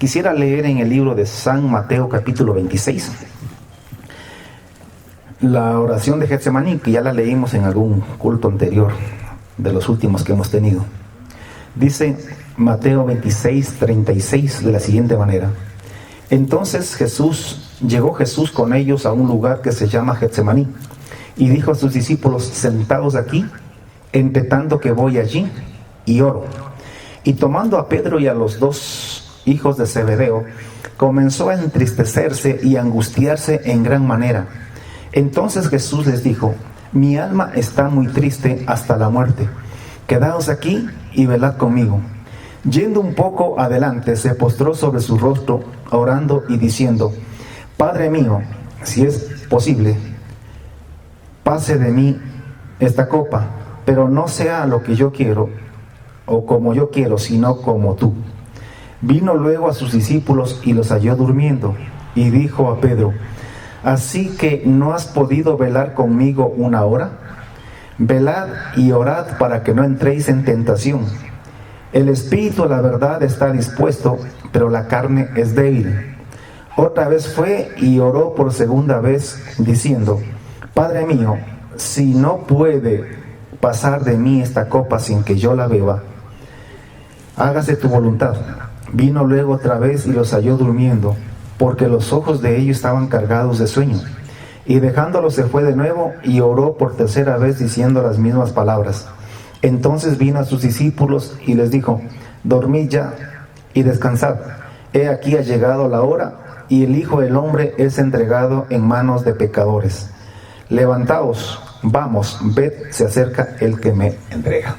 Quisiera leer en el libro de San Mateo capítulo 26, la oración de Getsemaní, que ya la leímos en algún culto anterior, de los últimos que hemos tenido. Dice Mateo 26, 36 de la siguiente manera: entonces llegó Jesús con ellos a un lugar que se llama Getsemaní, y dijo a sus discípulos: sentados aquí, entre tanto que voy allí y oro. Y tomando a Pedro y a los dos hijos de Zebedeo, comenzó a entristecerse y a angustiarse en gran manera. Entonces Jesús les dijo: mi alma está muy triste hasta la muerte. Quedaos aquí y velad conmigo. Yendo un poco adelante, se postró sobre su rostro, orando y diciendo: Padre mío, si es posible, pase de mí esta copa, pero no sea lo que yo quiero o como yo quiero, sino como tú. Vino luego a sus discípulos y los halló durmiendo, y dijo a Pedro: ¿así que no has podido velar conmigo una hora? Velad y orad para que no entréis en tentación. El espíritu, la verdad, está dispuesto, pero la carne es débil. Otra vez fue y oró por segunda vez, diciendo: Padre mío, si no puede pasar de mí esta copa sin que yo la beba, hágase tu voluntad. Vino luego otra vez y los halló durmiendo, porque los ojos de ellos estaban cargados de sueño. Y dejándolos se fue de nuevo y oró por tercera vez, diciendo las mismas palabras. Entonces vino a sus discípulos y les dijo: dormid ya y descansad. He aquí ha llegado la hora, y el Hijo del Hombre es entregado en manos de pecadores. Levantaos, vamos, ved, se acerca el que me entrega.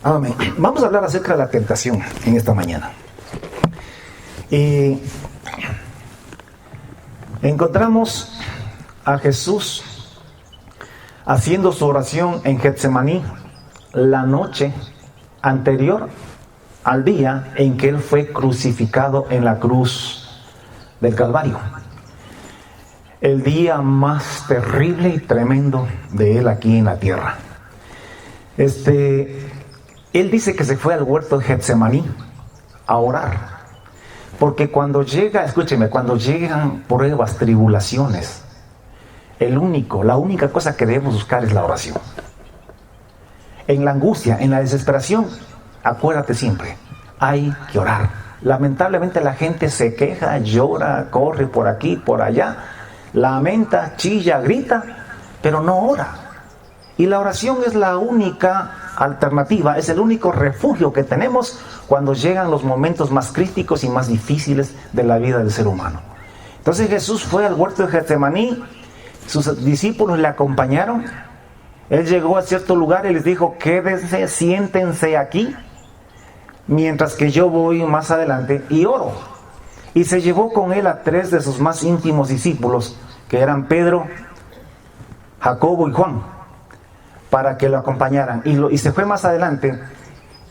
Amén. Vamos a hablar acerca de la tentación en esta mañana. Y encontramos a Jesús haciendo su oración en Getsemaní la noche anterior al día en que Él fue crucificado en la cruz del Calvario. El día más terrible y tremendo de Él aquí en la tierra. Él dice que se fue al huerto de Getsemaní a orar. Porque cuando llegan pruebas, tribulaciones, la única cosa que debemos buscar es la oración. En la angustia, en la desesperación, acuérdate siempre, hay que orar. Lamentablemente la gente se queja, llora, corre por aquí, por allá, lamenta, chilla, grita, pero no ora. Y la oración es la única alternativa, es el único refugio que tenemos cuando llegan los momentos más críticos y más difíciles de la vida del ser humano. Entonces Jesús fue al huerto de Getsemaní, sus discípulos le acompañaron. Él llegó a cierto lugar y les dijo: quédense, siéntense aquí, mientras que yo voy más adelante y oro. Y se llevó con él a 3 de sus más íntimos discípulos, que eran Pedro, Jacobo y Juan, para que lo acompañaran. Y se fue más adelante,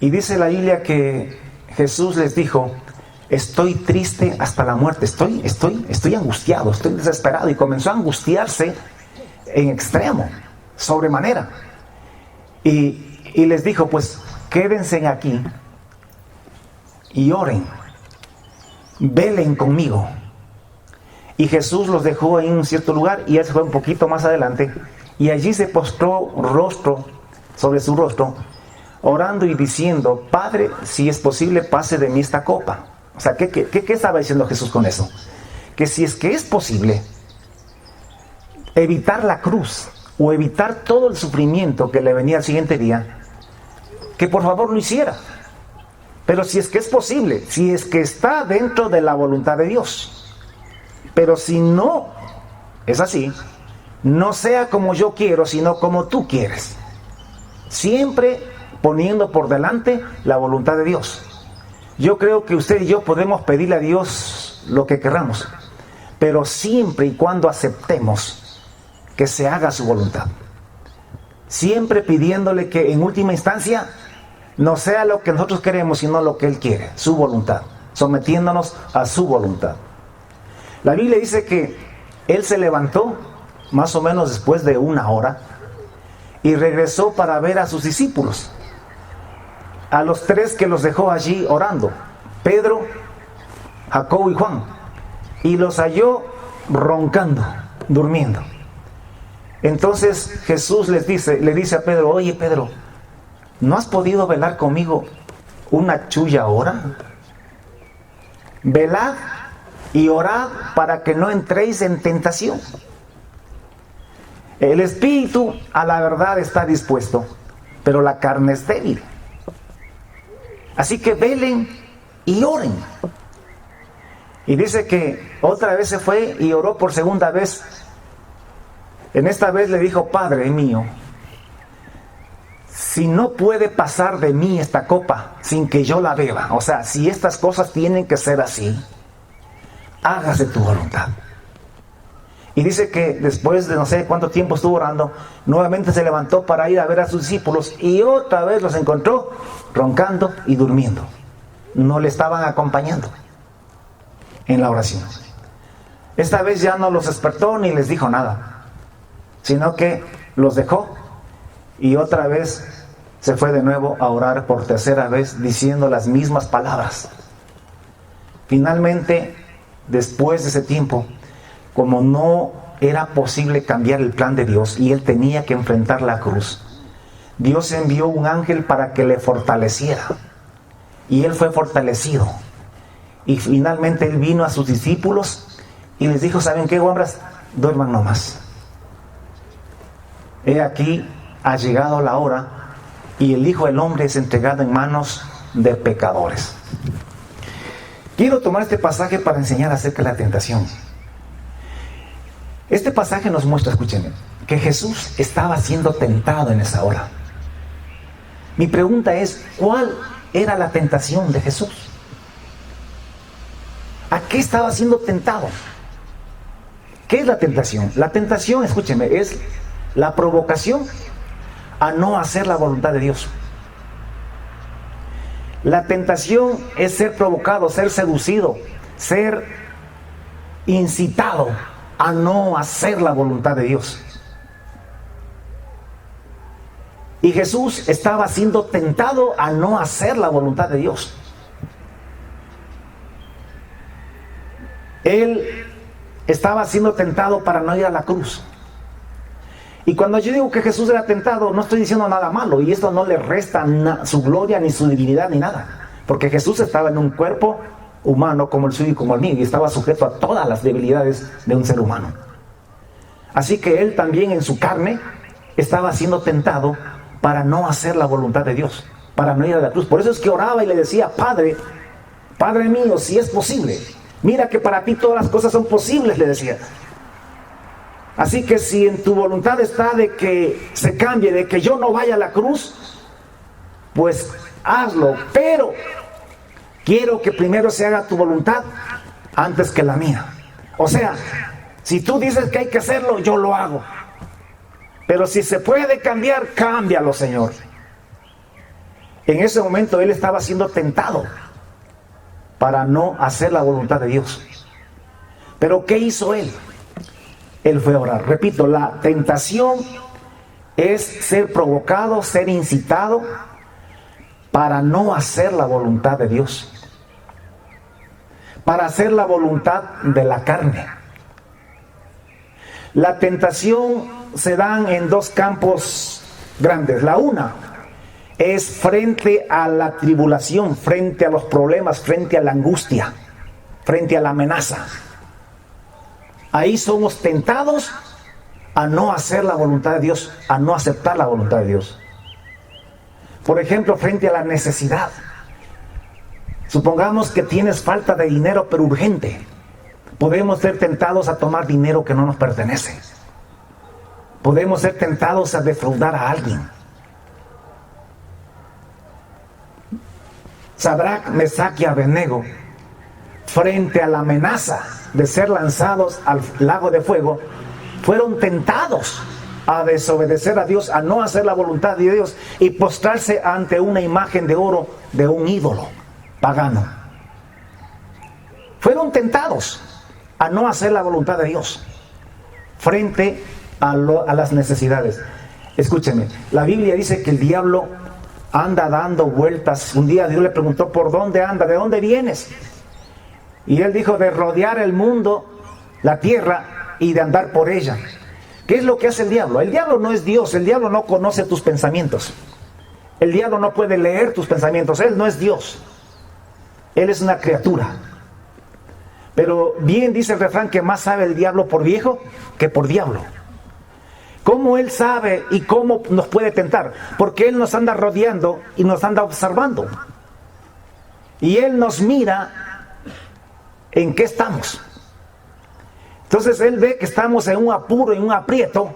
y dice la Biblia que Jesús les dijo: estoy triste hasta la muerte, estoy angustiado, estoy desesperado. Y comenzó a angustiarse en extremo, sobremanera. Y les dijo: pues quédense aquí y oren, velen conmigo. Y Jesús los dejó en un cierto lugar, y él se fue un poquito más adelante, y allí se postró sobre su rostro, orando y diciendo: Padre, si es posible, pase de mí esta copa. O sea, ¿qué estaba diciendo Jesús con eso? Que si es que es posible evitar la cruz, o evitar todo el sufrimiento que le venía al siguiente día, que por favor lo hiciera. Pero si es que es posible, si es que está dentro de la voluntad de Dios. Pero si no es así, no sea como yo quiero, sino como tú quieres. Siempre poniendo por delante la voluntad de Dios. Yo creo que usted y yo podemos pedirle a Dios lo que queramos, pero siempre y cuando aceptemos que se haga su voluntad. Siempre pidiéndole que en última instancia no sea lo que nosotros queremos, sino lo que Él quiere, su voluntad, sometiéndonos a su voluntad. La Biblia dice que Él se levantó más o menos después de 1 hora y regresó para ver a sus discípulos, a los 3 que los dejó allí orando. Pedro, Jacobo y Juan, y los halló roncando, durmiendo. Entonces Jesús le dice a Pedro: oye Pedro, ¿no has podido velar conmigo una chulla hora? Velad y orad para que no entréis en tentación. El espíritu a la verdad está dispuesto, pero la carne es débil. Así que velen y oren. Y dice que otra vez se fue y oró por segunda vez. En esta vez le dijo: Padre mío, si no puede pasar de mí esta copa sin que yo la beba, o sea, si estas cosas tienen que ser así, hágase tu voluntad. Y dice que después de no sé cuánto tiempo estuvo orando, nuevamente se levantó para ir a ver a sus discípulos y otra vez los encontró roncando y durmiendo. No le estaban acompañando en la oración. Esta vez ya no los despertó ni les dijo nada, sino que los dejó y otra vez se fue de nuevo a orar por tercera vez diciendo las mismas palabras. Finalmente, después de ese tiempo, como no era posible cambiar el plan de Dios y él tenía que enfrentar la cruz, Dios envió un ángel para que le fortaleciera y él fue fortalecido. Y finalmente él vino a sus discípulos y les dijo: ¿saben qué, hombres? Duerman nomás. He aquí, ha llegado la hora y el Hijo del Hombre es entregado en manos de pecadores. Quiero tomar este pasaje para enseñar acerca de la tentación. Este pasaje nos muestra, escúchenme, que Jesús estaba siendo tentado en esa hora. Mi pregunta es: ¿cuál era la tentación de Jesús? ¿A qué estaba siendo tentado? ¿Qué es la tentación? La tentación, escúchenme, es la provocación a no hacer la voluntad de Dios. La tentación es ser provocado, ser seducido, ser incitado a no hacer la voluntad de Dios. Y Jesús estaba siendo tentado a no hacer la voluntad de Dios. Él estaba siendo tentado para no ir a la cruz. Y cuando yo digo que Jesús era tentado, no estoy diciendo nada malo, y esto no le resta su gloria, ni su divinidad, ni nada, porque Jesús estaba en un cuerpo humano como el suyo y como el mío, y estaba sujeto a todas las debilidades de un ser humano. Así que él también en su carne estaba siendo tentado para no hacer la voluntad de Dios, para no ir a la cruz. Por eso es que oraba y le decía: Padre, Padre mío, si es posible, mira que para ti todas las cosas son posibles, le decía. Así que si en tu voluntad está de que se cambie, de que yo no vaya a la cruz, pues hazlo, pero quiero que primero se haga tu voluntad antes que la mía. O sea, si tú dices que hay que hacerlo, yo lo hago. Pero si se puede cambiar, cámbialo, Señor. En ese momento él estaba siendo tentado para no hacer la voluntad de Dios. Pero ¿qué hizo él? Él fue a orar. Repito, la tentación es ser provocado, ser incitado para no hacer la voluntad de Dios, para hacer la voluntad de la carne. La tentación se dan en dos campos grandes. La una es frente a la tribulación, frente a los problemas, frente a la angustia, frente a la amenaza. Ahí somos tentados a no hacer la voluntad de Dios, a no aceptar la voluntad de Dios. Por ejemplo, frente a la necesidad. Supongamos que tienes falta de dinero, pero urgente. Podemos ser tentados a tomar dinero que no nos pertenece. Podemos ser tentados a defraudar a alguien. Sadrach, Mesach y Abednego, frente a la amenaza de ser lanzados al lago de fuego, fueron tentados a desobedecer a Dios, a no hacer la voluntad de Dios y postrarse ante una imagen de oro de un ídolo pagano. Fueron tentados a no hacer la voluntad de Dios frente a las necesidades. Escúcheme, la Biblia dice que el diablo anda dando vueltas. Un día Dios le preguntó, ¿por dónde anda? ¿De dónde vienes? Y él dijo, de rodear el mundo, la tierra, y de andar por ella. ¿Qué es lo que hace el diablo? El diablo no es Dios, el diablo no conoce tus pensamientos. El diablo no puede leer tus pensamientos, él no es Dios. Él es una criatura. Pero bien dice el refrán que más sabe el diablo por viejo que por diablo. ¿Cómo él sabe y cómo nos puede tentar? Porque él nos anda rodeando y nos anda observando. Y él nos mira en qué estamos. Entonces él ve que estamos en un apuro, en un aprieto.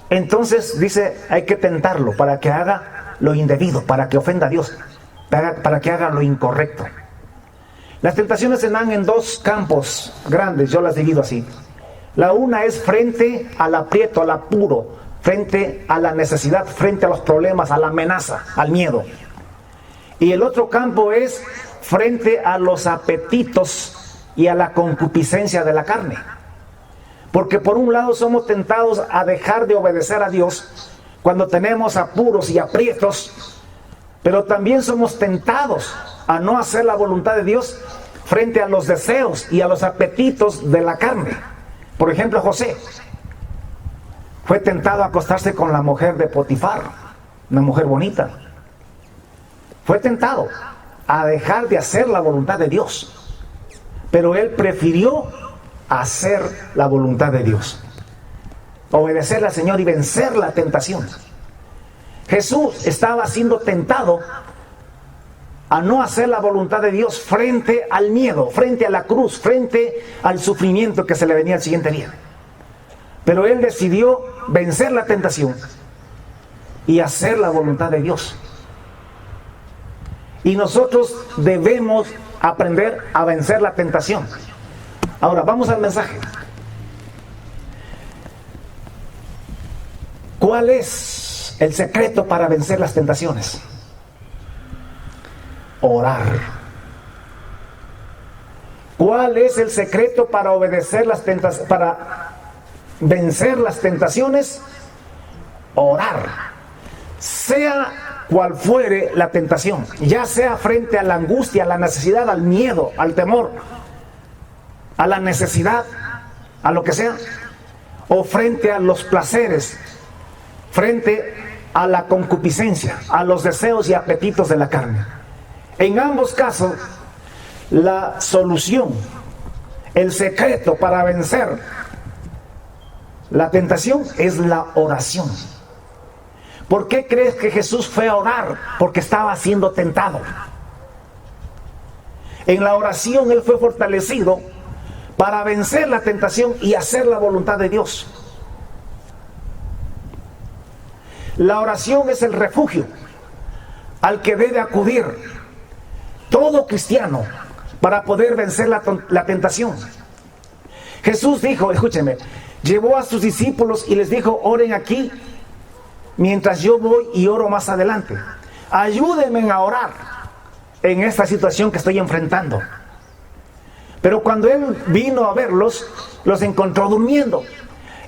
Entonces dice, hay que tentarlo para que haga lo indebido, para que ofenda a Dios, para que haga lo incorrecto. Las tentaciones se dan en dos campos grandes, yo las divido así. La una es frente al aprieto, al apuro, frente a la necesidad, frente a los problemas, a la amenaza, al miedo. Y el otro campo es frente a los apetitos y a la concupiscencia de la carne. Porque por un lado somos tentados a dejar de obedecer a Dios cuando tenemos apuros y aprietos, pero también somos tentados a no hacer la voluntad de Dios frente a los deseos y a los apetitos de la carne. Por ejemplo, José fue tentado a acostarse con la mujer de Potifar, una mujer bonita. Fue tentado a dejar de hacer la voluntad de Dios, pero él prefirió hacer la voluntad de Dios, obedecer al Señor y vencer la tentación. Jesús estaba siendo tentado a no hacer la voluntad de Dios frente al miedo, frente a la cruz, frente al sufrimiento que se le venía el siguiente día. Pero él decidió vencer la tentación y hacer la voluntad de Dios. Y nosotros debemos aprender a vencer la tentación. Ahora, vamos al mensaje. ¿Cuál es el secreto para vencer las tentaciones? Orar. ¿Cuál es el secreto para obedecer las tentaciones, para vencer las tentaciones? Orar. Sea cual fuere la tentación, ya sea frente a la angustia, a la necesidad, al miedo, al temor, a la necesidad, a lo que sea, o frente a los placeres, frente a la concupiscencia, a los deseos y apetitos de la carne. En ambos casos, la solución, el secreto para vencer la tentación es la oración. ¿Por qué crees que Jesús fue a orar? Porque estaba siendo tentado. En la oración él fue fortalecido para vencer la tentación y hacer la voluntad de Dios. La oración es el refugio al que debe acudir todo cristiano para poder vencer la tentación. Jesús dijo, escúchenme, llevó a sus discípulos y les dijo, oren aquí mientras yo voy y oro más adelante. Ayúdenme a orar en esta situación que estoy enfrentando. Pero cuando él vino a verlos, los encontró durmiendo.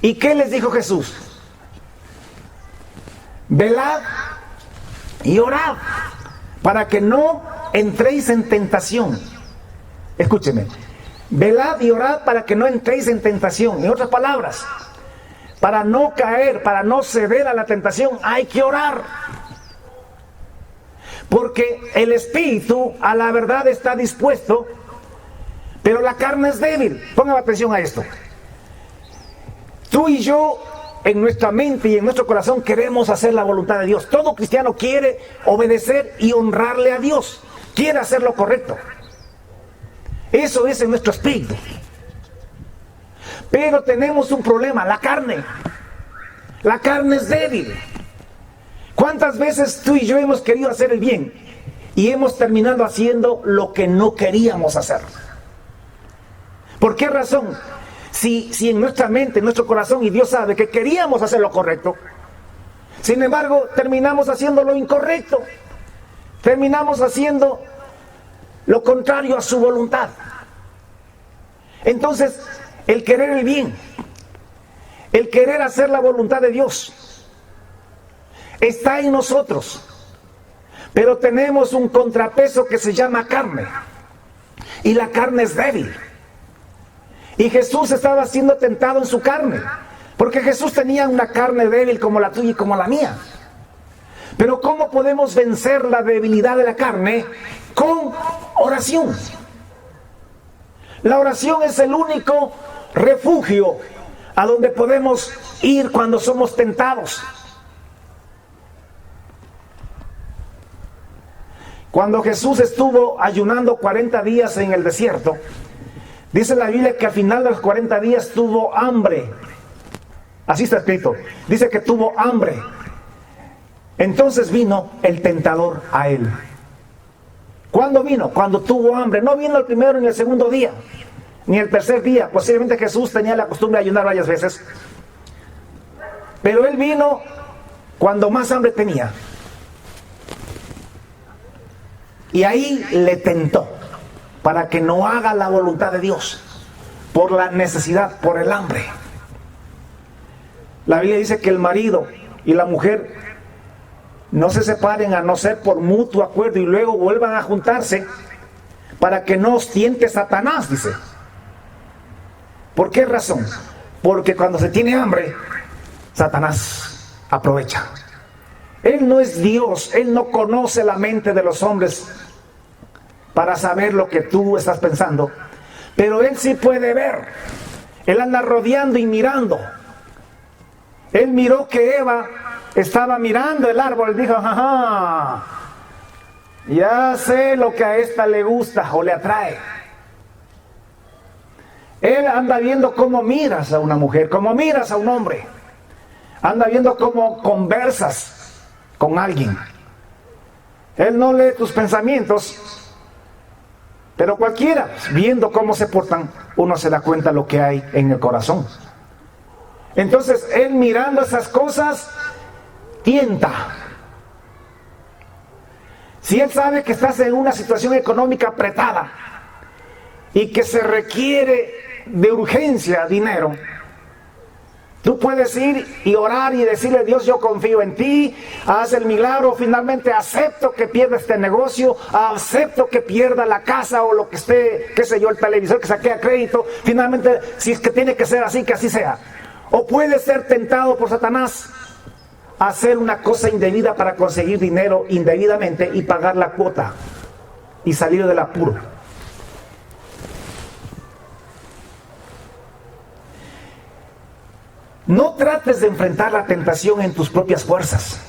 ¿Y qué les dijo Jesús? Velad y orad para que no entréis en tentación. Escúcheme, velad y orad para que no entréis en tentación. En otras palabras, para no caer, para no ceder a la tentación, hay que orar. Porque el espíritu a la verdad está dispuesto, pero la carne es débil. Pongan atención a esto. Tú y yo, en nuestra mente y en nuestro corazón, queremos hacer la voluntad de Dios. Todo cristiano quiere obedecer y honrarle a Dios. Quiere hacer lo correcto. Eso es en nuestro espíritu. Pero tenemos un problema, la carne. La carne es débil. ¿Cuántas veces tú y yo hemos querido hacer el bien y hemos terminado haciendo lo que no queríamos hacer? ¿Por qué razón? Si en nuestra mente, en nuestro corazón, y Dios sabe que queríamos hacer lo correcto, sin embargo, terminamos haciendo lo incorrecto. Terminamos haciendo lo contrario a su voluntad. Entonces, el querer el bien, el querer hacer la voluntad de Dios, está en nosotros. Pero tenemos un contrapeso que se llama carne. Y la carne es débil. Y Jesús estaba siendo tentado en su carne. Porque Jesús tenía una carne débil como la tuya y como la mía. Pero ¿cómo podemos vencer la debilidad de la carne? Con oración. La oración es el único refugio a donde podemos ir cuando somos tentados. Cuando Jesús estuvo ayunando 40 días en el desierto, dice la Biblia que al final de los 40 días tuvo hambre. Así está escrito. Dice que tuvo hambre. Entonces vino el tentador a él. ¿Cuándo vino? Cuando tuvo hambre. No vino el primero ni el segundo día, ni el tercer día. Posiblemente Jesús tenía la costumbre de ayunar varias veces. Pero él vino cuando más hambre tenía. Y ahí le tentó para que no haga la voluntad de Dios por la necesidad, por el hambre. La Biblia dice que el marido y la mujer no se separen a no ser por mutuo acuerdo y luego vuelvan a juntarse para que no os tiente Satanás, dice. ¿Por qué razón? Porque cuando se tiene hambre, Satanás aprovecha. Él no es Dios, Él no conoce la mente de los hombres para saber lo que tú estás pensando, pero Él sí puede ver. Él anda rodeando y mirando. Él miró que Eva estaba mirando el árbol y dijo: ajá, ya sé lo que a esta le gusta o le atrae. Él anda viendo cómo miras a una mujer, cómo miras a un hombre. Anda viendo cómo conversas con alguien. Él no lee tus pensamientos, pero cualquiera, viendo cómo se portan, uno se da cuenta de lo que hay en el corazón. Entonces, él mirando esas cosas, tienta. Si él sabe que estás en una situación económica apretada y que se requiere de urgencia dinero, tú puedes ir y orar y decirle: Dios, yo confío en ti, haz el milagro, finalmente acepto que pierda este negocio, acepto que pierda la casa o lo que esté, qué sé yo, el televisor que saqué a crédito, finalmente, si es que tiene que ser así, que así sea. O puedes ser tentado por Satanás a hacer una cosa indebida para conseguir dinero indebidamente y pagar la cuota y salir del apuro. No trates de enfrentar la tentación en tus propias fuerzas.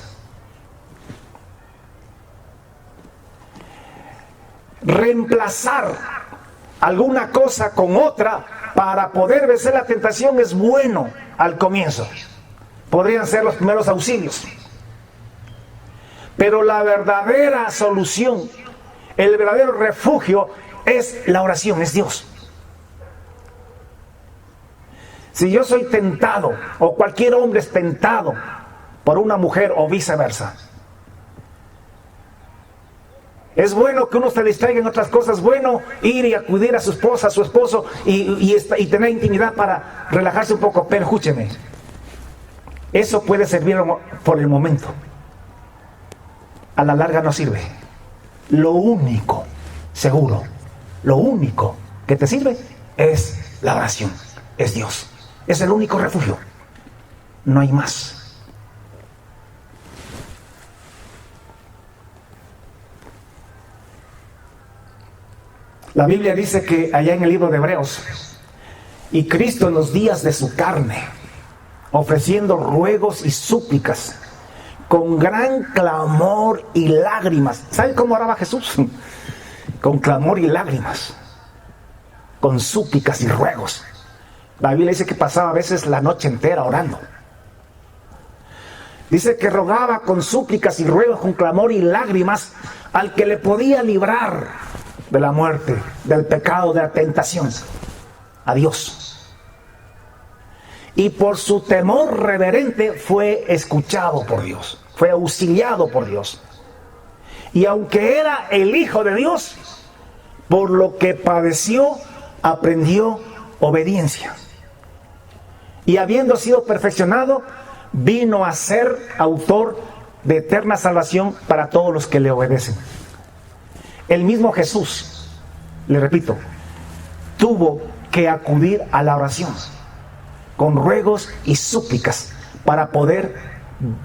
Reemplazar alguna cosa con otra para poder vencer la tentación es bueno al comienzo. Podrían ser los primeros auxilios. Pero la verdadera solución, el verdadero refugio es la oración, es Dios. Si yo soy tentado, o cualquier hombre es tentado por una mujer o viceversa, es bueno que uno se distraiga en otras cosas, bueno ir y acudir a su esposa, a su esposo y tener intimidad para relajarse un poco, pero escúcheme, eso puede servir por el momento, a la larga no sirve. Lo único seguro, lo único que te sirve es la oración, es Dios. Es el único refugio. No hay más. La Biblia dice que allá en el libro de Hebreos, y Cristo en los días de su carne, ofreciendo ruegos y súplicas, con gran clamor y lágrimas. ¿Sabe cómo oraba Jesús? Con clamor y lágrimas, con súplicas y ruegos. La Biblia dice que pasaba a veces la noche entera orando. Dice que rogaba con súplicas y ruegos, con clamor y lágrimas, al que le podía librar de la muerte, del pecado, de la tentación, a Dios. Y por su temor reverente fue escuchado por Dios, fue auxiliado por Dios. Y aunque era el Hijo de Dios, por lo que padeció, aprendió obediencia. Y habiendo sido perfeccionado, vino a ser autor de eterna salvación para todos los que le obedecen. El mismo Jesús, le repito, tuvo que acudir a la oración con ruegos y súplicas para poder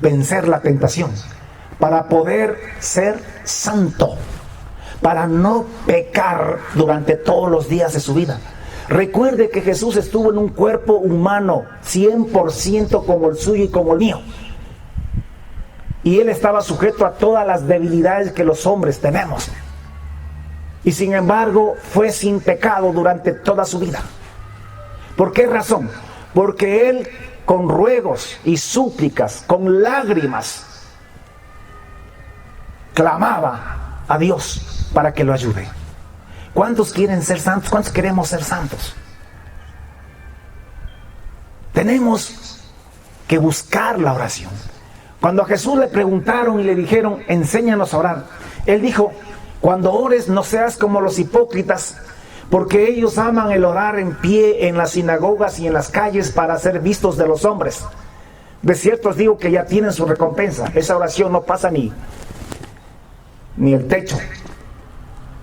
vencer la tentación, para poder ser santo, para no pecar durante todos los días de su vida. Recuerde que Jesús estuvo en un cuerpo humano 100% como el suyo y como el mío. Y Él estaba sujeto a todas las debilidades que los hombres tenemos. Y sin embargo, fue sin pecado durante toda su vida. ¿Por qué razón? Porque Él, con ruegos y súplicas, con lágrimas, clamaba a Dios para que lo ayude. ¿Cuántos quieren ser santos? ¿Cuántos queremos ser santos? Tenemos que buscar la oración. Cuando a Jesús le preguntaron y le dijeron, enséñanos a orar, Él dijo, cuando ores no seas como los hipócritas, porque ellos aman el orar en pie en las sinagogas y en las calles para ser vistos de los hombres. De cierto os digo que ya tienen su recompensa. Esa oración no pasa ni el techo,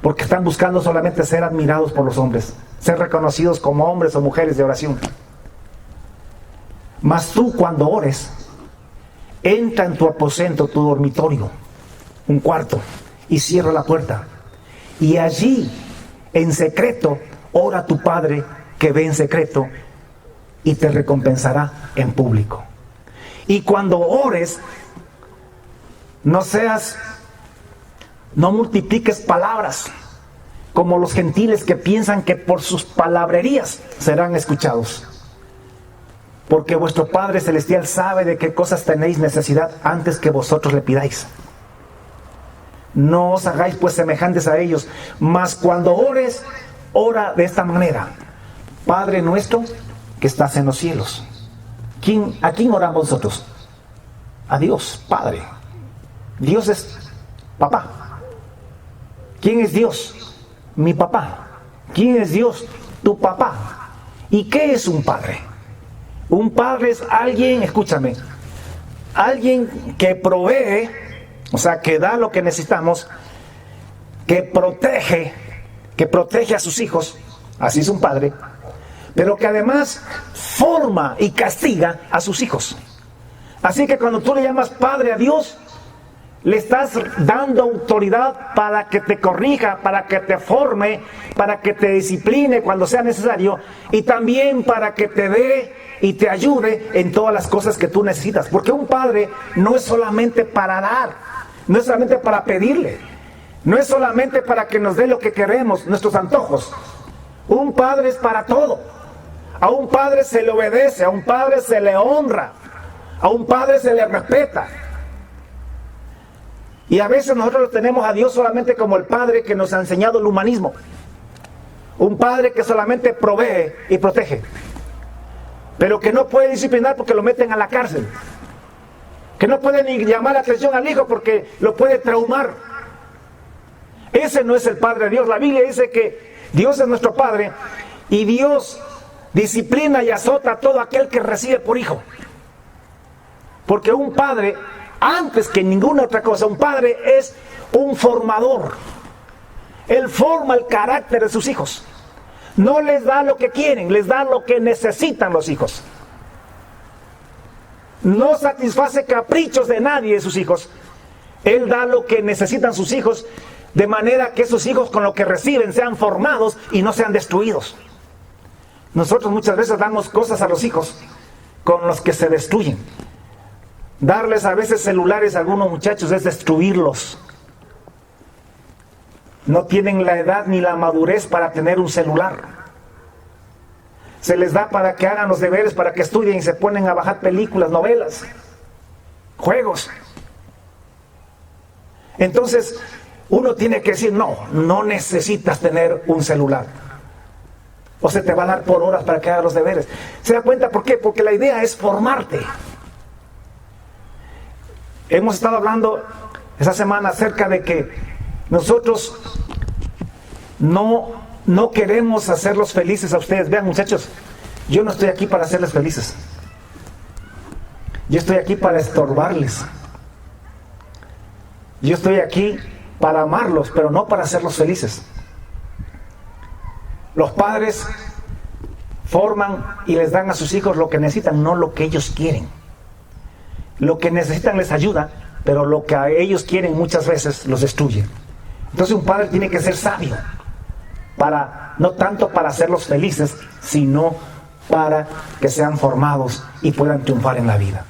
porque están buscando solamente ser admirados por los hombres, ser reconocidos como hombres o mujeres de oración. Mas tú, cuando ores, entra en tu aposento, tu dormitorio, un cuarto, y cierra la puerta, y allí en secreto ora a tu Padre que ve en secreto, y te recompensará en público. Y cuando ores, no multipliques palabras como los gentiles que piensan que por sus palabrerías serán escuchados. Porque vuestro Padre Celestial sabe de qué cosas tenéis necesidad antes que vosotros le pidáis. No os hagáis pues semejantes a ellos, mas cuando ores, ora de esta manera: Padre nuestro que estás en los cielos. ¿A quién oramos nosotros? A Dios, Padre. Dios es papá. ¿Quién es Dios? Mi papá. ¿Quién es Dios? Tu papá. ¿Y qué es un padre? Un padre es alguien, escúchame, alguien que provee, o sea, que da lo que necesitamos, que protege a sus hijos, así es un padre, pero que además forma y castiga a sus hijos. Así que cuando tú le llamas Padre a Dios, le estás dando autoridad para que te corrija, para que te forme, para que te discipline cuando sea necesario, y también para que te dé y te ayude en todas las cosas que tú necesitas. Porque un padre no es solamente para dar, no es solamente para pedirle, no es solamente para que nos dé lo que queremos, nuestros antojos. Un padre es para todo. A un padre se le obedece, a un padre se le honra, a un padre se le respeta. Y a veces nosotros tenemos a Dios solamente como el Padre que nos ha enseñado el humanismo. Un Padre que solamente provee y protege, pero que no puede disciplinar porque lo meten a la cárcel. Que no puede ni llamar la atención al hijo porque lo puede traumar. Ese no es el Padre de Dios. La Biblia dice que Dios es nuestro Padre y Dios disciplina y azota a todo aquel que recibe por hijo. Porque un padre, antes que ninguna otra cosa, un padre es un formador. Él forma el carácter de sus hijos. No les da lo que quieren, les da lo que necesitan los hijos. No satisface caprichos de nadie de sus hijos. Él da lo que necesitan sus hijos, de manera que esos hijos con lo que reciben sean formados y no sean destruidos. Nosotros muchas veces damos cosas a los hijos con los que se destruyen. Darles a veces celulares a algunos muchachos es destruirlos. No tienen la edad ni la madurez para tener un celular. Se les da para que hagan los deberes, para que estudien y se ponen a bajar películas, novelas, juegos. Entonces, uno tiene que decir, no necesitas tener un celular. O se te va a dar por horas para que hagas los deberes. ¿Se da cuenta por qué? Porque la idea es formarte. Hemos estado hablando esta semana acerca de que nosotros no queremos hacerlos felices a ustedes. Vean, muchachos, yo no estoy aquí para hacerles felices. Yo estoy aquí para estorbarles. Yo estoy aquí para amarlos, pero no para hacerlos felices. Los padres forman y les dan a sus hijos lo que necesitan, no lo que ellos quieren. Lo que necesitan les ayuda, pero lo que a ellos quieren muchas veces los destruye. Entonces un padre tiene que ser sabio, no tanto para hacerlos felices, sino para que sean formados y puedan triunfar en la vida.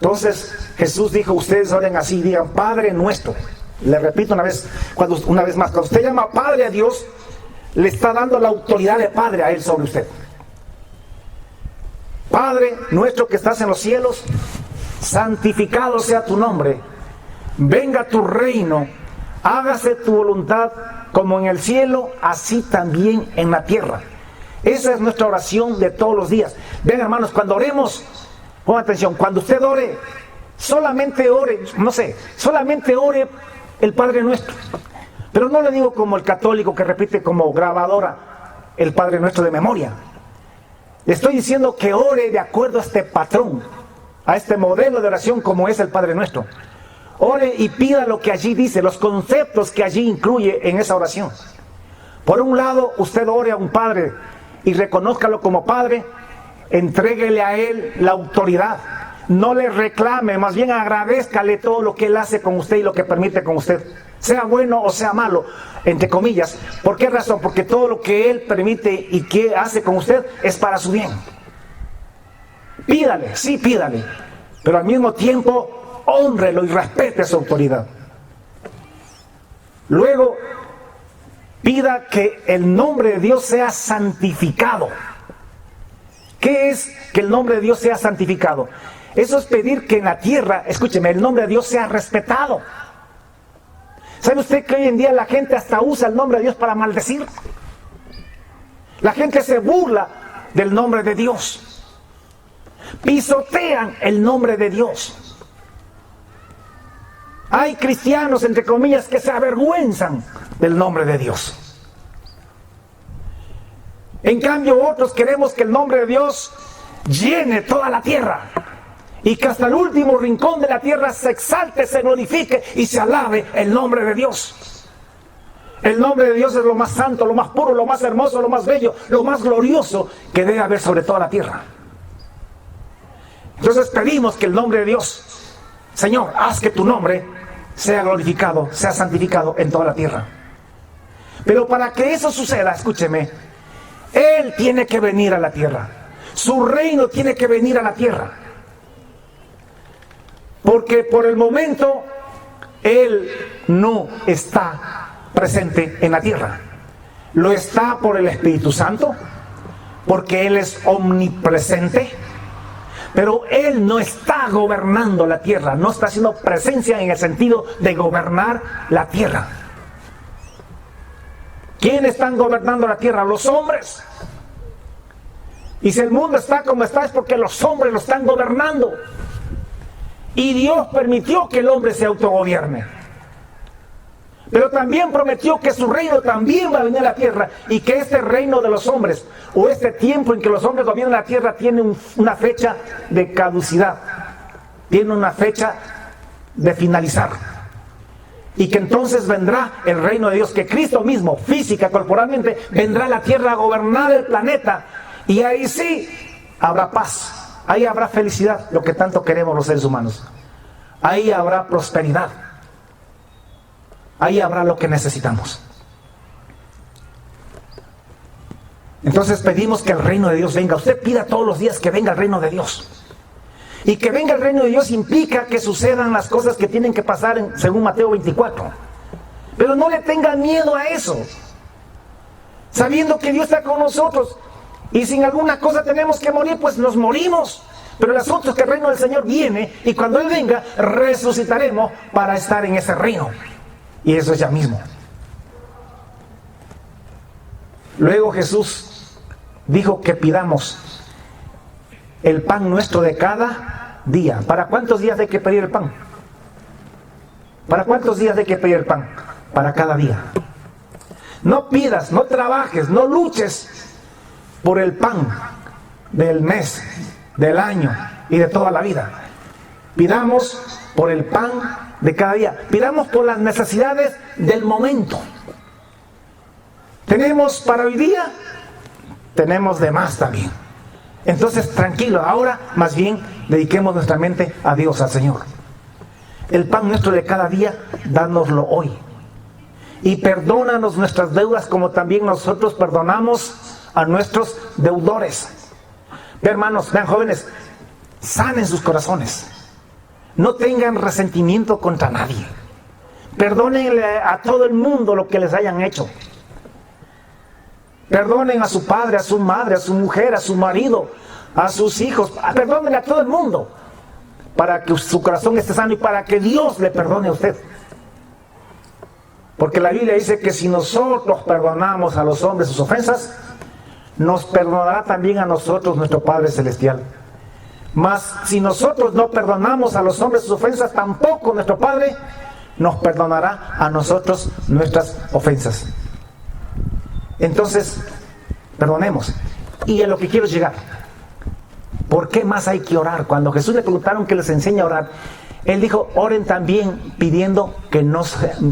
Entonces Jesús dijo, ustedes oren así, digan Padre nuestro. Le repito una vez más, cuando usted llama Padre a Dios, le está dando la autoridad de Padre a Él sobre usted. Padre nuestro que estás en los cielos, santificado sea tu nombre, venga tu reino, hágase tu voluntad como en el cielo, así también en la tierra. Esa es nuestra oración de todos los días. Ven, hermanos, cuando oremos, pongan atención, cuando usted ore, solamente ore el Padre Nuestro. Pero no le digo como el católico que repite como grabadora el Padre Nuestro de memoria. Le estoy diciendo que ore de acuerdo a este patrón, a este modelo de oración como es el Padre Nuestro. Ore y pida lo que allí dice, los conceptos que allí incluye en esa oración. Por un lado, usted ore a un Padre y reconózcalo como Padre, entréguele a Él la autoridad. No le reclame, más bien agradézcale todo lo que Él hace con usted y lo que permite con usted. Sea bueno o sea malo, entre comillas. ¿Por qué razón? Porque todo lo que Él permite y que hace con usted es para su bien. Pídale, sí, pídale, pero al mismo tiempo hónrelo y respete su autoridad. Luego, pida que el nombre de Dios sea santificado. ¿Qué es que el nombre de Dios sea santificado? Eso es pedir que en la tierra, escúcheme, el nombre de Dios sea respetado. ¿Sabe usted que hoy en día la gente hasta usa el nombre de Dios para maldecir? La gente se burla del nombre de Dios. Pisotean el nombre de Dios. Hay cristianos, entre comillas, que se avergüenzan del nombre de Dios. En cambio, otros queremos que el nombre de Dios llene toda la tierra y que hasta el último rincón de la tierra se exalte, se glorifique y se alabe el nombre de Dios. El nombre de Dios es lo más santo, lo más puro, lo más hermoso, lo más bello, lo más glorioso que debe haber sobre toda la tierra. Entonces pedimos que el nombre de Dios, Señor, haz que tu nombre sea glorificado, sea santificado en toda la tierra. Pero para que eso suceda, escúcheme, Él tiene que venir a la tierra. Su reino tiene que venir a la tierra. Porque por el momento Él no está presente en la tierra. Lo está por el Espíritu Santo, porque Él es omnipresente. Pero Él no está gobernando la tierra, no está haciendo presencia en el sentido de gobernar la tierra. ¿Quiénes están gobernando la tierra? Los hombres. Y si el mundo está como está es porque los hombres lo están gobernando. Y Dios permitió que el hombre se autogobierne. Pero también prometió que su reino también va a venir a la tierra y que este reino de los hombres, o este tiempo en que los hombres gobiernan la tierra, tiene una fecha de caducidad, tiene una fecha de finalizar. Y que entonces vendrá el reino de Dios, que Cristo mismo, física, corporalmente, vendrá a la tierra a gobernar el planeta. Y ahí sí habrá paz. Ahí habrá felicidad, lo que tanto queremos los seres humanos. Ahí habrá prosperidad. Ahí habrá lo que necesitamos. Entonces pedimos que el reino de Dios venga. Usted pida todos los días que venga el reino de Dios. Y que venga el reino de Dios implica que sucedan las cosas que tienen que pasar según Mateo 24. Pero no le tengan miedo a eso. Sabiendo que Dios está con nosotros. Y si en alguna cosa tenemos que morir, pues nos morimos. Pero el asunto es que el reino del Señor viene y cuando Él venga, resucitaremos para estar en ese reino. Y eso es ya mismo. Luego Jesús dijo que pidamos el pan nuestro de cada día. ¿Para cuántos días hay que pedir el pan? ¿Para cuántos días hay que pedir el pan? Para cada día. No pidas, no trabajes, no luches por el pan del mes, del año y de toda la vida. Pidamos por el pan de cada día. Pidamos por las necesidades del momento. Tenemos para hoy día, tenemos de más también. Entonces, tranquilo, ahora más bien dediquemos nuestra mente a Dios, al Señor. El pan nuestro de cada día, dánoslo hoy. Y perdónanos nuestras deudas como también nosotros perdonamos a nuestros deudores. Vean, hermanos, vean, jóvenes, sanen sus corazones. No tengan resentimiento contra nadie. Perdónenle a todo el mundo lo que les hayan hecho. Perdonen a su padre, a su madre, a su mujer, a su marido, a sus hijos. Perdónenle a todo el mundo para que su corazón esté sano y para que Dios le perdone a usted. Porque la Biblia dice que si nosotros perdonamos a los hombres sus ofensas, nos perdonará también a nosotros nuestro Padre Celestial. Mas si nosotros no perdonamos a los hombres sus ofensas, tampoco nuestro Padre nos perdonará a nosotros nuestras ofensas. Entonces, perdonemos. Y a lo que quiero llegar, ¿por qué más hay que orar? Cuando Jesús le preguntaron que les enseñe a orar, Él dijo, oren también pidiendo que no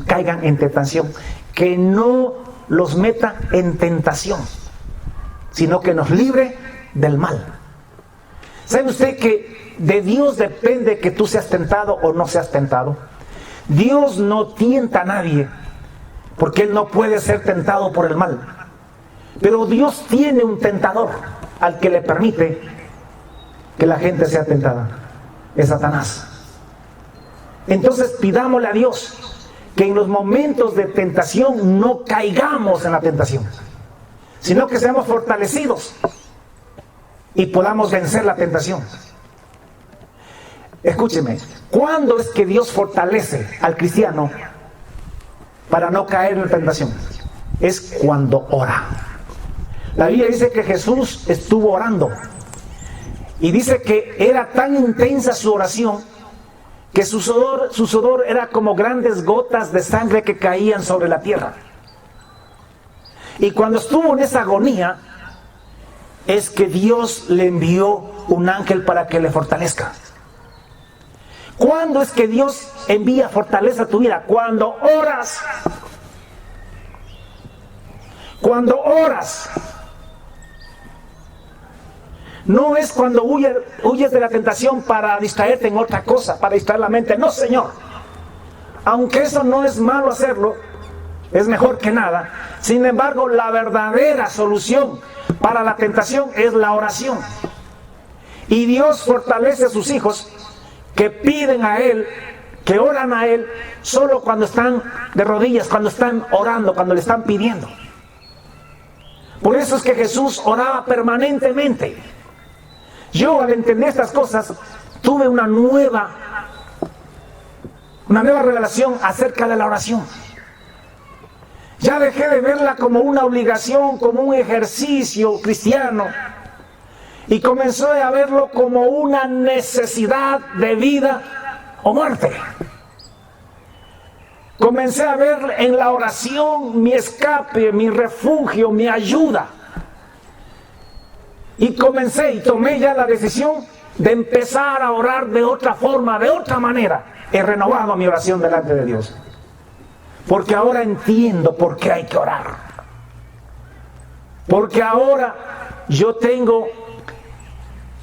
caigan en tentación, que no los meta en tentación, sino que nos libre del mal. ¿Sabe usted que de Dios depende que tú seas tentado o no seas tentado? Dios no tienta a nadie, porque Él no puede ser tentado por el mal. Pero Dios tiene un tentador al que le permite que la gente sea tentada. Es Satanás. Entonces pidámosle a Dios que en los momentos de tentación no caigamos en la tentación, sino que seamos fortalecidos y podamos vencer la tentación. Escúcheme, ¿cuándo es que Dios fortalece al cristiano para no caer en la tentación? Es cuando ora. La Biblia dice que Jesús estuvo orando y dice que era tan intensa su oración que su sudor era como grandes gotas de sangre que caían sobre la tierra. Y cuando estuvo en esa agonía, es que Dios le envió un ángel para que le fortalezca. ¿Cuándo es que Dios envía fortaleza a tu vida? Cuando oras. Cuando oras. No es cuando huyes de la tentación para distraerte en otra cosa, para distraer la mente. No, Señor. Aunque eso no es malo hacerlo, es mejor que nada. Sin embargo, la verdadera solución para la tentación es la oración. Y Dios fortalece a sus hijos que piden a Él, que oran a Él, solo cuando están de rodillas, cuando están orando, cuando le están pidiendo. Por eso es que Jesús oraba permanentemente. Yo, al entender estas cosas, tuve una nueva revelación acerca de la oración. Ya dejé de verla como una obligación, como un ejercicio cristiano, y comencé a verlo como una necesidad de vida o muerte. Comencé a ver en la oración mi escape, mi refugio, mi ayuda. Y tomé ya la decisión de empezar a orar de otra forma, de otra manera. He renovado mi oración delante de Dios. Porque ahora entiendo por qué hay que orar. Porque ahora yo tengo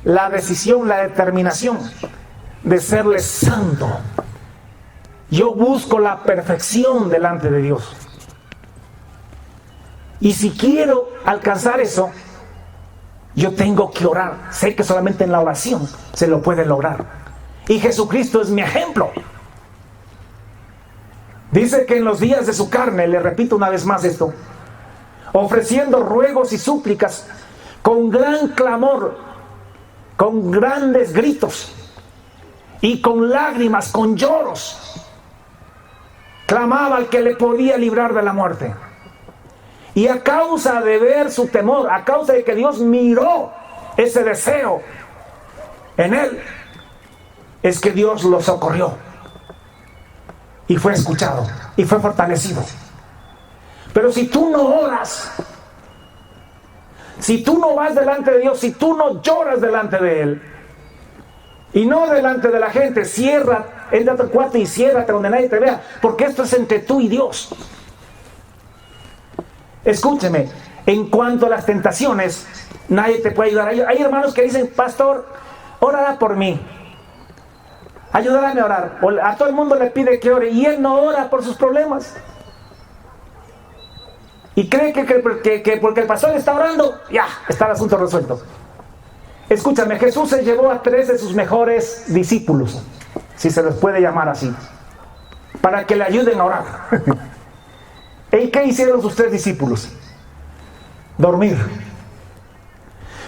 la decisión, la determinación de serle santo. Yo busco la perfección delante de Dios. Y si quiero alcanzar eso, yo tengo que orar. Sé que solamente en la oración se lo puede lograr. Y Jesucristo es mi ejemplo. Dice que en los días de su carne, le repito una vez más esto, ofreciendo ruegos y súplicas, con gran clamor, con grandes gritos y con lágrimas, con lloros, clamaba al que le podía librar de la muerte. Y a causa de ver su temor, a causa de que Dios miró ese deseo en él, es que Dios lo socorrió. Y fue escuchado, y fue fortalecido. Pero si tú no oras, si tú no vas delante de Dios, si tú no lloras delante de Él, y no delante de la gente, cierra entra a tu cuarto y ciérrate donde nadie te vea, porque esto es entre tú y Dios. Escúcheme, en cuanto a las tentaciones, nadie te puede ayudar. Hay hermanos que dicen, pastor, órala por mí, ayúdame a orar. O a todo el mundo le pide que ore y él no ora por sus problemas. Y cree que porque el pastor está orando, ya, está el asunto resuelto. Escúchame, Jesús se llevó a 3 de sus mejores discípulos, si se les puede llamar así, para que le ayuden a orar. ¿Y qué hicieron sus 3 discípulos? Dormir.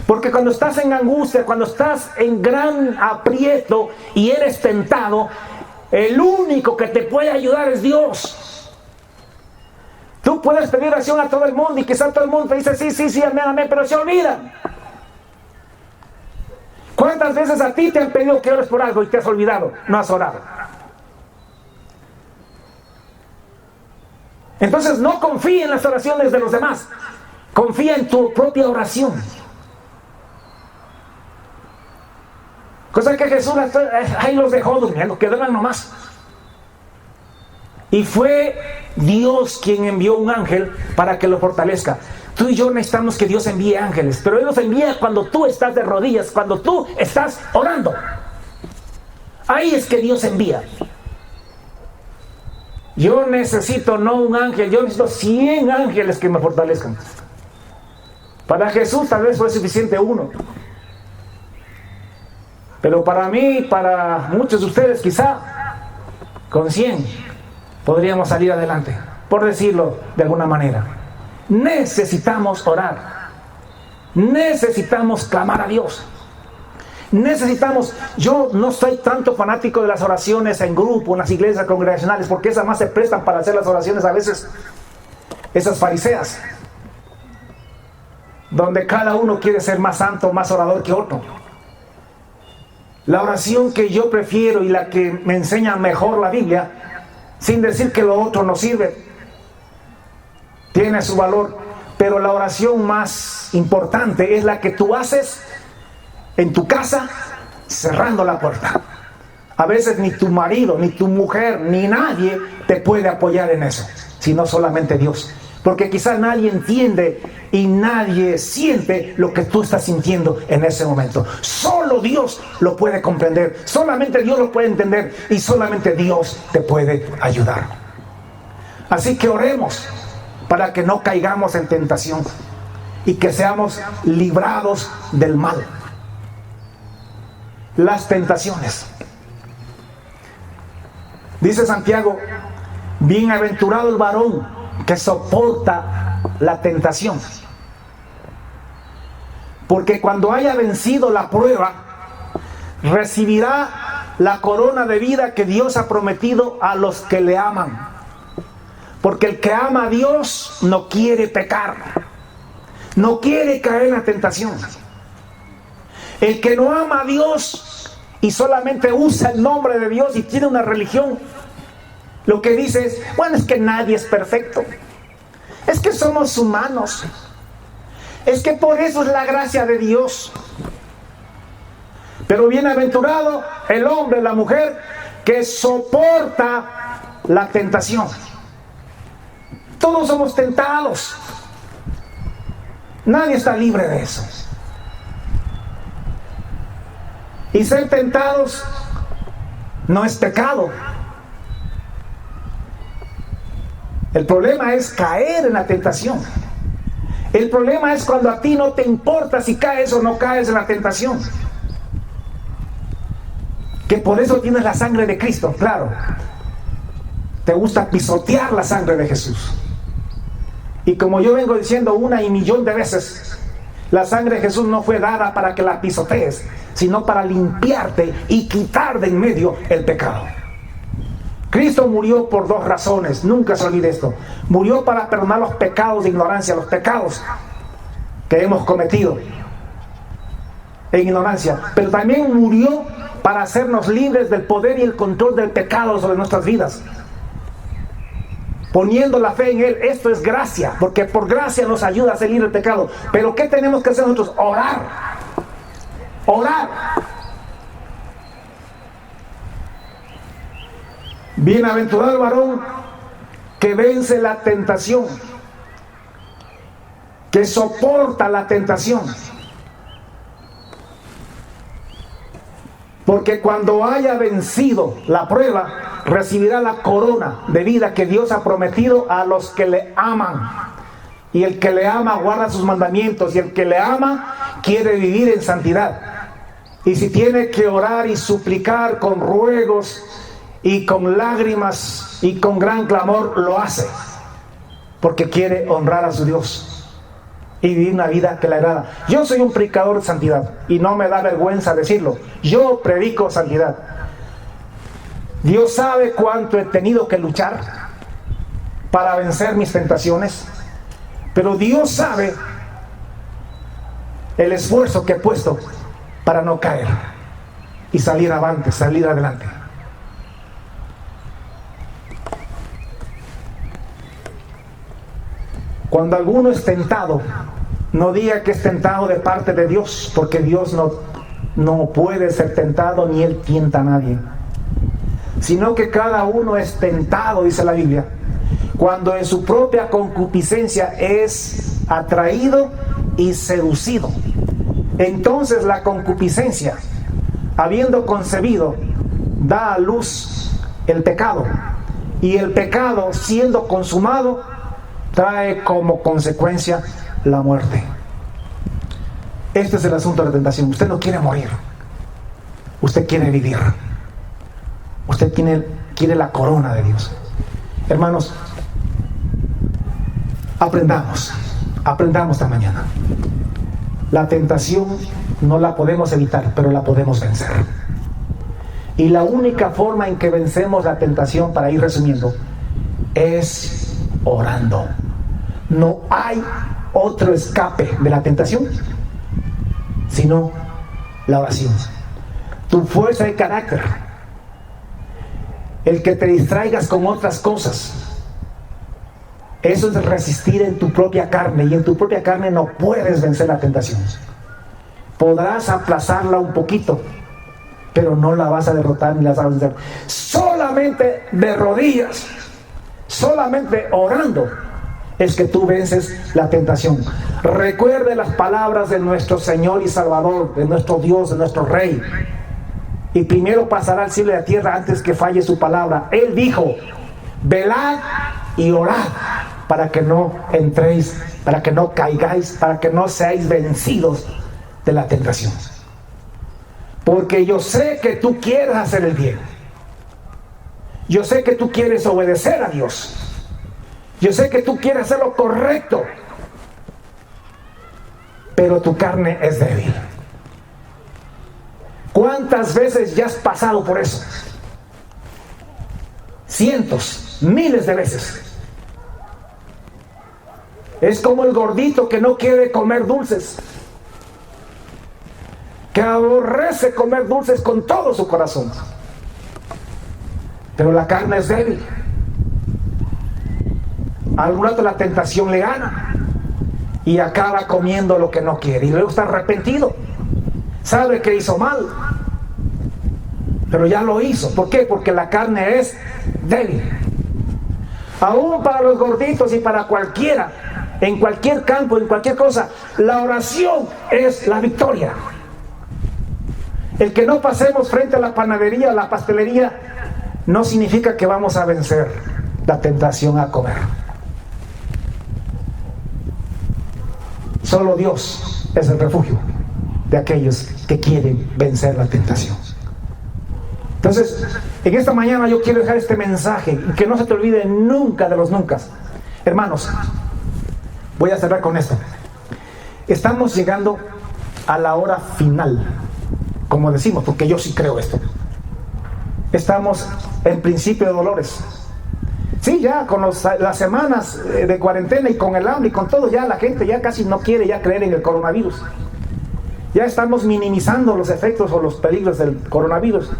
Porque cuando estás en angustia, cuando estás en gran aprieto y eres tentado, el único que te puede ayudar es Dios. Tú puedes pedir oración a todo el mundo y quizás todo el mundo te dice sí, amén, amén, pero se olvidan. ¿Cuántas veces a ti te han pedido que ores por algo y te has olvidado? No has orado. Entonces no confía en las oraciones de los demás. Confía en tu propia oración. Cosa que Jesús ahí los dejó durmiendo, que duerman nomás. Y fue Dios quien envió un ángel para que lo fortalezca. Tú y yo necesitamos que Dios envíe ángeles, pero Él los envía cuando tú estás de rodillas, cuando tú estás orando. Ahí es que Dios envía. Yo necesito no un ángel, yo necesito 100 ángeles que me fortalezcan. Para Jesús tal vez fue suficiente uno. Pero para mí, para muchos de ustedes quizá, con 100 podríamos salir adelante, por decirlo de alguna manera. Necesitamos orar. Necesitamos clamar a Dios. Yo no soy tanto fanático de las oraciones en grupo, en las iglesias congregacionales, porque esas más se prestan para hacer las oraciones a veces, esas fariseas, donde cada uno quiere ser más santo, más orador que otro. La oración que yo prefiero y la que me enseña mejor la Biblia, sin decir que lo otro no sirve, tiene su valor, pero la oración más importante es la que tú haces en tu casa, cerrando la puerta. A veces ni tu marido, ni tu mujer, ni nadie te puede apoyar en eso, sino solamente Dios. Porque quizás nadie entiende y nadie siente lo que tú estás sintiendo en ese momento. Solo Dios lo puede comprender, solamente Dios lo puede entender y solamente Dios te puede ayudar. Así que oremos para que no caigamos en tentación y que seamos librados del mal. Las tentaciones. Dice Santiago, bienaventurado el varón que soporta la tentación, porque cuando haya vencido la prueba, recibirá la corona de vida que Dios ha prometido a los que le aman. Porque el que ama a Dios no quiere pecar, no quiere caer en la tentación. El que no ama a Dios y solamente usa el nombre de Dios y tiene una religión, lo que dice es, bueno, es que nadie es perfecto, es que somos humanos, es que por eso es la gracia de Dios. Pero bienaventurado el hombre, la mujer que soporta la tentación. Todos somos tentados, nadie está libre de eso. Y ser tentados no es pecado. El problema es caer en la tentación. El problema es cuando a ti no te importa si caes o no caes en la tentación. Que por eso tienes la sangre de Cristo, claro. Te gusta pisotear la sangre de Jesús. Y como yo vengo diciendo 1,000,000 de veces, la sangre de Jesús no fue dada para que la pisotees, sino para limpiarte y quitar de en medio el pecado. Cristo murió por 2 razones, nunca se olvide esto. Murió para perdonar los pecados de ignorancia, los pecados que hemos cometido en ignorancia, pero también murió para hacernos libres del poder y el control del pecado sobre nuestras vidas. Poniendo la fe en Él, esto es gracia, porque por gracia nos ayuda a salir del pecado. Pero ¿qué tenemos que hacer nosotros? Orar. Orar. Bienaventurado el varón que vence la tentación, que soporta la tentación. Porque cuando haya vencido la prueba, recibirá la corona de vida que Dios ha prometido a los que le aman. Y el que le ama guarda sus mandamientos, y el que le ama quiere vivir en santidad. Y si tiene que orar y suplicar con ruegos y con lágrimas y con gran clamor, lo hace, porque quiere honrar a su Dios y vivir una vida que le agrada. Yo soy un predicador de santidad y no me da vergüenza decirlo. Yo predico santidad. Dios sabe cuánto he tenido que luchar para vencer mis tentaciones, pero Dios sabe el esfuerzo que he puesto para no caer y salir avante, salir adelante. Cuando alguno es tentado, no diga que es tentado de parte de Dios, porque Dios no puede ser tentado, ni Él tienta a nadie. Sino que cada uno es tentado, dice la Biblia, cuando en su propia concupiscencia es atraído y seducido. Entonces la concupiscencia, habiendo concebido, da a luz el pecado. Y el pecado, siendo consumado, trae como consecuencia la muerte. Este es el asunto de la tentación. Usted no quiere morir, usted quiere vivir, usted quiere la corona de Dios. Hermanos, aprendamos esta mañana. La tentación no la podemos evitar, pero la podemos vencer. Y la única forma en que vencemos la tentación, para ir resumiendo, es orando. No hay otro escape de la tentación sino la oración. Tu fuerza de carácter, el que te distraigas con otras cosas, eso es resistir en tu propia carne, y en tu propia carne no puedes vencer la tentación. Podrás aplazarla un poquito, pero no la vas a derrotar ni la vas a vencer. Solamente de rodillas, solamente orando, es que tú vences la tentación. Recuerde las palabras de nuestro Señor y Salvador, de nuestro Dios, de nuestro Rey. Y primero pasará el cielo y la tierra antes que falle su palabra. Él dijo: velad y orad para que no entréis, para que no caigáis, para que no seáis vencidos de la tentación. Porque yo sé que tú quieres hacer el bien. Yo sé que tú quieres obedecer a Dios. Yo sé que tú quieres hacer lo correcto, pero tu carne es débil. ¿Cuántas veces ya has pasado por eso? Cientos, miles de veces. Es como el gordito que no quiere comer dulces, que aborrece comer dulces con todo su corazón, pero la carne es débil. Algún rato la tentación le gana y acaba comiendo lo que no quiere, y luego está arrepentido, sabe que hizo mal, pero ya lo hizo. ¿Por qué? Porque la carne es débil. Aún para los gorditos y para cualquiera, en cualquier campo, en cualquier cosa, la oración es la victoria. El que no pasemos frente a la panadería, a la pastelería, no significa que vamos a vencer la tentación a comer. Solo Dios es el refugio de aquellos que quieren vencer la tentación. Entonces, en esta mañana yo quiero dejar este mensaje, y que no se te olvide nunca de los nunca. Hermanos, voy a cerrar con esto. Estamos llegando a la hora final, como decimos, porque yo sí creo esto. Estamos en principio de dolores. Sí, ya con las semanas de cuarentena y con el hambre y con todo, ya la gente ya casi no quiere ya creer en el coronavirus. Ya estamos minimizando los efectos o los peligros del coronavirus.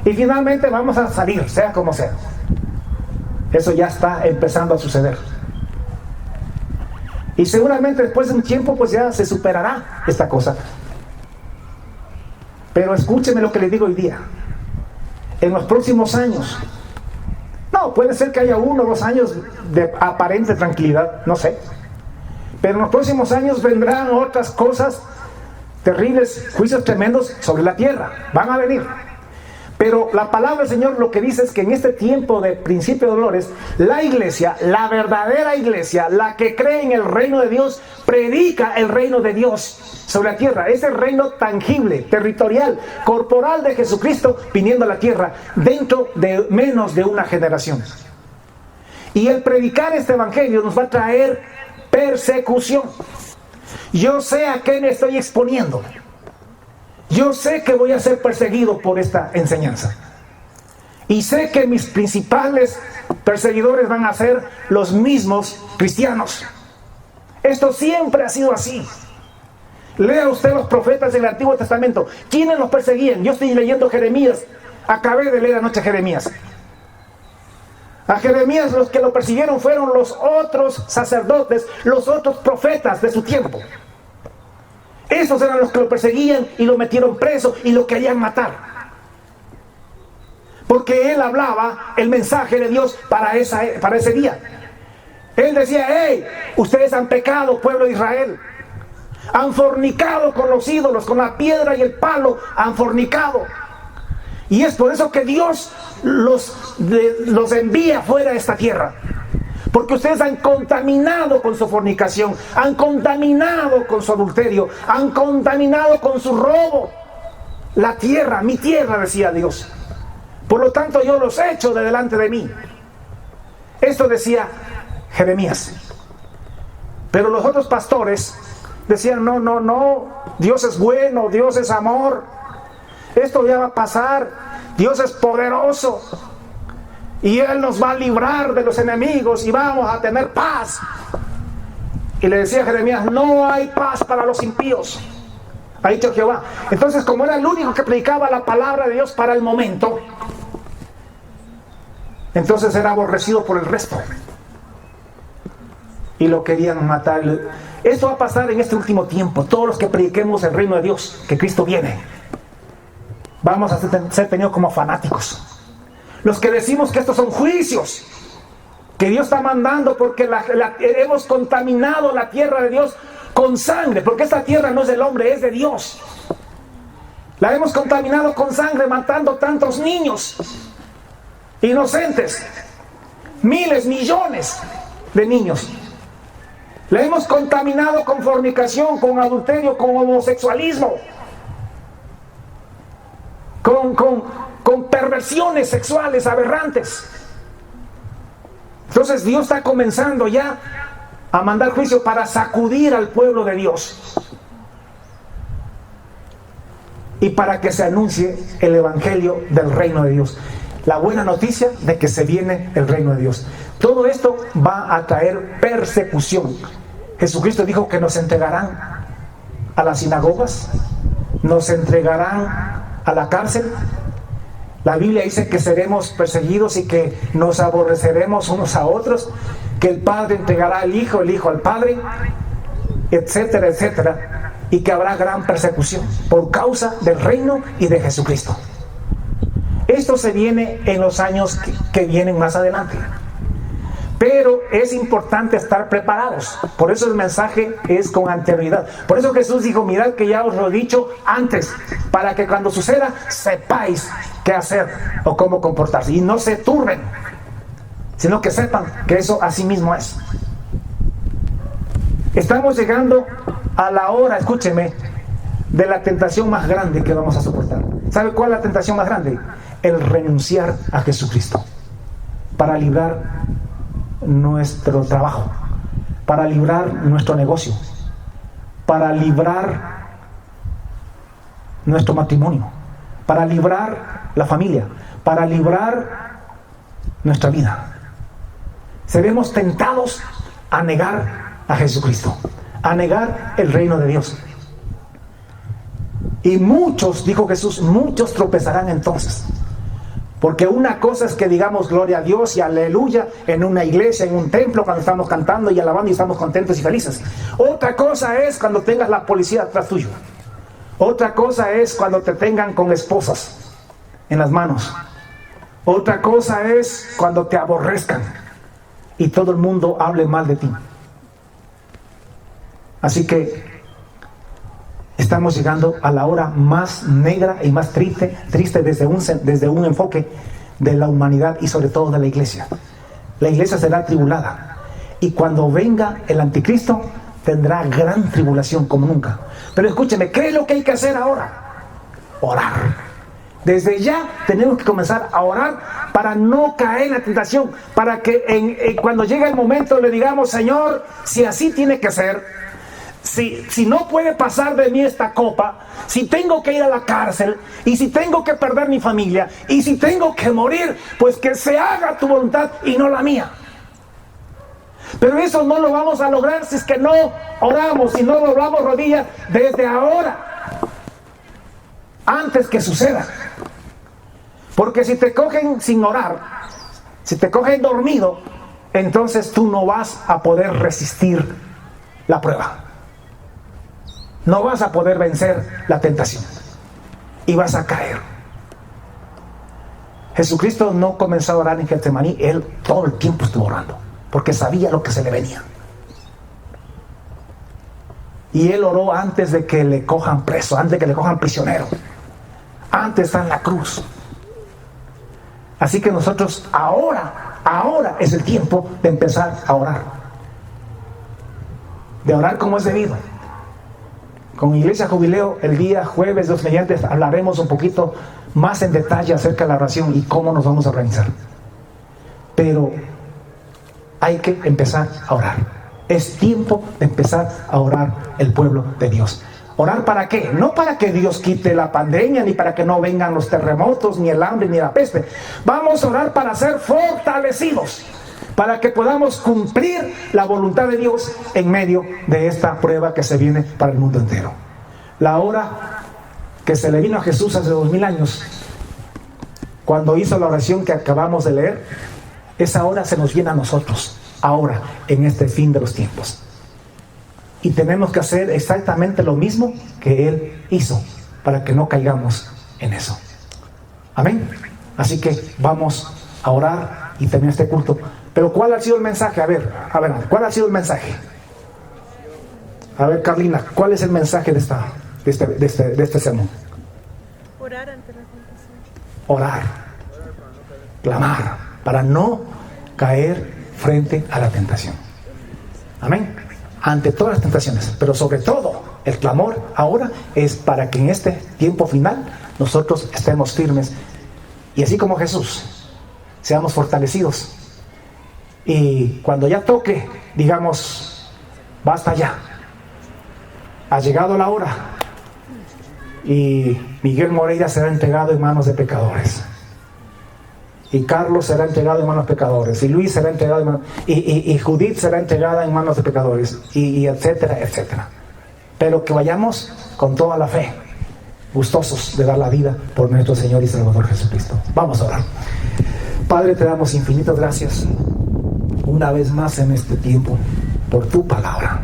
Y finalmente vamos a salir, sea como sea. Eso ya está empezando a suceder. Y seguramente después de un tiempo pues ya se superará esta cosa. Pero escúcheme lo que les digo hoy día. En los próximos años No, puede ser que haya 1 o 2 años de aparente tranquilidad, no sé. Pero en los próximos años vendrán otras cosas terribles, juicios tremendos sobre la tierra. Van a venir. Pero la palabra del Señor lo que dice es que en este tiempo de principio de dolores, la iglesia, la verdadera iglesia, la que cree en el reino de Dios, predica el reino de Dios sobre la tierra. Ese reino tangible, territorial, corporal de Jesucristo viniendo a la tierra dentro de menos de una generación. Y el predicar este evangelio nos va a traer persecución. Yo sé a qué me estoy exponiendo. Yo sé que voy a ser perseguido por esta enseñanza. Y sé que mis principales perseguidores van a ser los mismos cristianos. Esto siempre ha sido así. Lea usted los profetas del Antiguo Testamento. ¿Quiénes los perseguían? Yo estoy leyendo Jeremías. Acabé de leer anoche Jeremías. A Jeremías los que lo persiguieron fueron los otros sacerdotes, los otros profetas de su tiempo. Esos eran los que lo perseguían y lo metieron preso y lo querían matar. Porque él hablaba el mensaje de Dios para ese día. Él decía: hey, ustedes han pecado, pueblo de Israel. Han fornicado con los ídolos, con la piedra y el palo han fornicado. Y es por eso que Dios los envía fuera de esta tierra. Porque ustedes han contaminado con su fornicación, han contaminado con su adulterio, han contaminado con su robo la tierra, mi tierra, decía Dios. Por lo tanto, yo los echo de delante de mí. Esto decía Jeremías. Pero los otros pastores decían: no, Dios es bueno, Dios es amor. Esto ya va a pasar, Dios es poderoso. Y Él nos va a librar de los enemigos y vamos a tener paz. Y le decía a Jeremías: no hay paz para los impíos, ha dicho Jehová. Entonces, como era el único que predicaba la palabra de Dios para el momento, entonces era aborrecido por el resto. Y lo querían matar. Esto va a pasar en este último tiempo. Todos los que prediquemos el reino de Dios, que Cristo viene, vamos a ser tenidos como fanáticos. Los que decimos que estos son juicios que Dios está mandando porque hemos contaminado la tierra de Dios con sangre, porque esta tierra no es del hombre, es de Dios. La hemos contaminado con sangre, matando tantos niños inocentes, miles, millones de niños. La hemos contaminado con fornicación, con adulterio, con homosexualismo, con perversiones sexuales aberrantes. Entonces Dios está comenzando ya a mandar juicio para sacudir al pueblo de Dios y para que se anuncie el evangelio del reino de Dios, la buena noticia de que se viene el reino de Dios. Todo esto va a traer persecución. Jesucristo dijo que nos entregarán a las sinagogas, nos entregarán a la cárcel. La Biblia dice que seremos perseguidos y que nos aborreceremos unos a otros, que el Padre entregará al Hijo, el Hijo al Padre, etcétera, etcétera, y que habrá gran persecución por causa del reino y de Jesucristo. Esto se viene en los años que vienen más adelante. Pero es importante estar preparados. Por eso el mensaje es con anterioridad. Por eso Jesús dijo: mirad que ya os lo he dicho antes, para que cuando suceda sepáis qué hacer o cómo comportarse. Y no se turben, sino que sepan que eso así mismo es. Estamos llegando a la hora, escúcheme, de la tentación más grande que vamos a soportar. ¿Sabe cuál es la tentación más grande? El renunciar a Jesucristo para librar nuestro trabajo, para librar nuestro negocio, para librar nuestro matrimonio, para librar la familia, para librar nuestra vida. Seremos tentados a negar a Jesucristo, a negar el reino de Dios. Y muchos, dijo Jesús, muchos tropezarán entonces. Porque una cosa es que digamos gloria a Dios y aleluya en una iglesia, en un templo, cuando estamos cantando y alabando y estamos contentos y felices. Otra cosa es cuando tengas la policía atrás tuyo. Otra cosa es cuando te tengan con esposas en las manos. Otra cosa es cuando te aborrezcan y todo el mundo hable mal de ti. Así que estamos llegando a la hora más negra y más triste desde un enfoque de la humanidad y sobre todo de la iglesia. La iglesia será tribulada, y cuando venga el anticristo tendrá gran tribulación como nunca. Pero escúcheme, ¿qué es lo que hay que hacer ahora? Orar. Desde ya tenemos que comenzar a orar para no caer en la tentación, para que cuando llegue el momento le digamos: Señor, si así tiene que ser, si no puede pasar de mí esta copa, si tengo que ir a la cárcel, y si tengo que perder mi familia, y si tengo que morir, pues que se haga tu voluntad y no la mía. Pero eso no lo vamos a lograr si es que no oramos, si no doblamos rodillas desde ahora, antes que suceda. Porque si te cogen sin orar, si te cogen dormido, entonces tú no vas a poder resistir la prueba. No vas a poder vencer la tentación y vas a caer. Jesucristo no comenzó a orar en Getsemaní, Él todo el tiempo estuvo orando, porque sabía lo que se le venía. Y Él oró antes de que le cojan preso, antes de que le cojan prisionero. Antes está en la cruz. Así que nosotros ahora es el tiempo de empezar a orar. De orar como es debido. Con Iglesia Jubileo, el día jueves, Dios mediante, hablaremos un poquito más en detalle acerca de la oración y cómo nos vamos a organizar. Pero hay que empezar a orar. Es tiempo de empezar a orar el pueblo de Dios. ¿Orar para qué? No para que Dios quite la pandemia, ni para que no vengan los terremotos, ni el hambre, ni la peste. Vamos a orar para ser fortalecidos, para que podamos cumplir la voluntad de Dios en medio de esta prueba que se viene para el mundo entero. La hora que se le vino a Jesús hace 2000 años, cuando hizo la oración que acabamos de leer, esa hora se nos viene a nosotros, ahora, en este fin de los tiempos. Y tenemos que hacer exactamente lo mismo que Él hizo, para que no caigamos en eso. Amén. Así que vamos a orar y terminar este culto. Pero ¿cuál ha sido el mensaje? A ver, ¿cuál ha sido el mensaje? A ver, Carlina, ¿cuál es el mensaje de este sermón? Orar ante la tentación. Orar, clamar, para no caer frente a la tentación. Amén. Ante todas las tentaciones, pero sobre todo el clamor ahora es para que en este tiempo final nosotros estemos firmes, y así como Jesús, seamos fortalecidos, y cuando ya toque, digamos: basta ya, ha llegado la hora, y Miguel Moreira será entregado en manos de pecadores, y Carlos será entregado en manos de pecadores, y Luis será entregado en manos, y Judith será entregada en manos de pecadores, y etcétera, etcétera. Pero que vayamos con toda la fe, gustosos de dar la vida por nuestro Señor y Salvador Jesucristo. Vamos a orar. Padre, te damos infinitas gracias una vez más en este tiempo por tu palabra.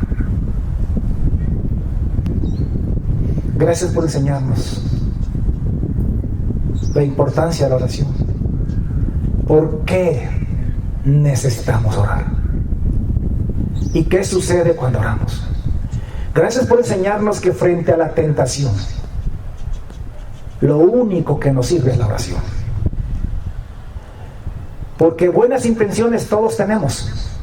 Gracias por enseñarnos la importancia de la oración. ¿Por qué necesitamos orar? ¿Y qué sucede cuando oramos? Gracias por enseñarnos que frente a la tentación, lo único que nos sirve es la oración. Porque buenas intenciones todos tenemos.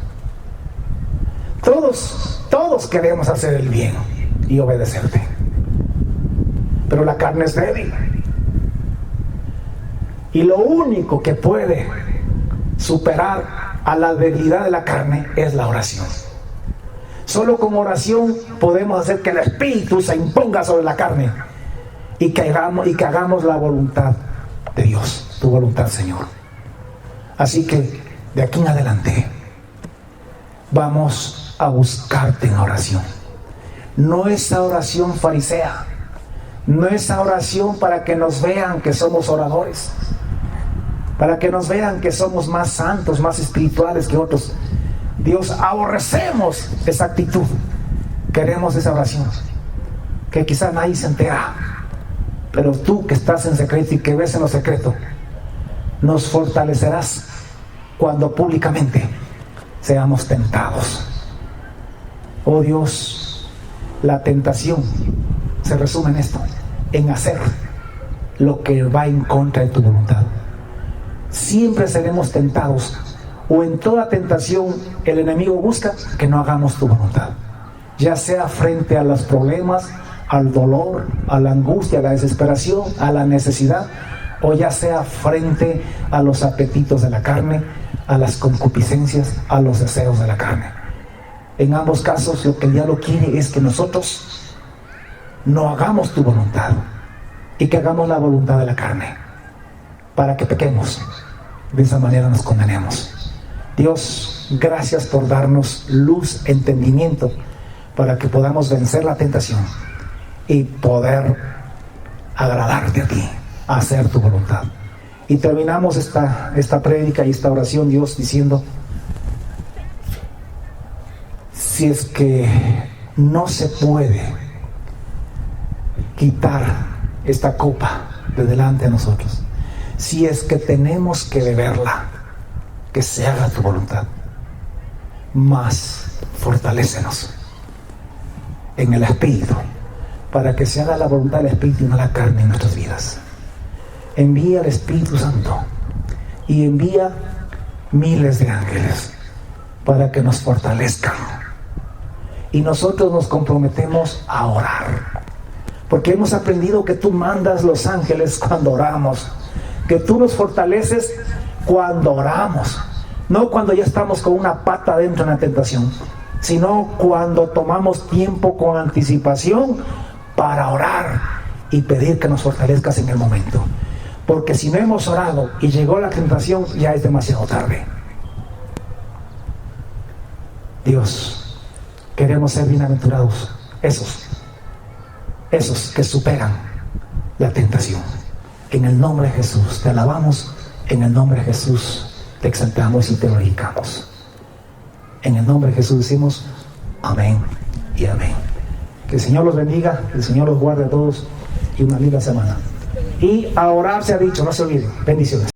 Todos queremos hacer el bien y obedecerte. Pero la carne es débil. Y lo único que puede superar a la debilidad de la carne es la oración. Solo con oración podemos hacer que el Espíritu se imponga sobre la carne y que hagamos la voluntad de Dios, tu voluntad, Señor. Así que de aquí en adelante vamos a buscarte en oración. No esa oración farisea, no esa oración para que nos vean que somos oradores, para que nos vean que somos más santos, más espirituales que otros. Dios, aborrecemos esa actitud. Queremos esa oración que quizá nadie se entera, pero tú que estás en secreto y que ves en lo secreto, nos fortalecerás cuando públicamente seamos tentados. Oh Dios, la tentación se resume en esto, en hacer lo que va en contra de tu voluntad. Siempre seremos tentados, o en toda tentación el enemigo busca que no hagamos tu voluntad, ya sea frente a los problemas, al dolor, a la angustia, a la desesperación, a la necesidad, o ya sea frente a los apetitos de la carne, a las concupiscencias, a los deseos de la carne. En ambos casos lo que el diablo quiere es que nosotros no hagamos tu voluntad y que hagamos la voluntad de la carne, para que pequemos. De esa manera nos condenemos. Dios, gracias por darnos luz, entendimiento, para que podamos vencer la tentación y poder agradarte a ti, hacer tu voluntad. Y terminamos esta prédica y esta oración, Dios, diciendo: si es que no se puede quitar esta copa de delante de nosotros, si es que tenemos que beberla, que se haga tu voluntad, más fortalécenos en el Espíritu, para que se haga la voluntad del Espíritu y no la carne en nuestras vidas. Envía al Espíritu Santo y envía miles de ángeles para que nos fortalezcan, y nosotros nos comprometemos a orar, porque hemos aprendido que tú mandas los ángeles cuando oramos, que tú nos fortaleces cuando oramos, no cuando ya estamos con una pata dentro de la tentación, sino cuando tomamos tiempo con anticipación para orar y pedir que nos fortalezcas en el momento. Porque si no hemos orado y llegó la tentación, ya es demasiado tarde. Dios, queremos ser bienaventurados, esos que superan la tentación. En el nombre de Jesús te alabamos, en el nombre de Jesús te exaltamos y te glorificamos. En el nombre de Jesús decimos amén y amén. Que el Señor los bendiga, que el Señor los guarde a todos y una linda semana. Y a orar se ha dicho, no se olviden. Bendiciones.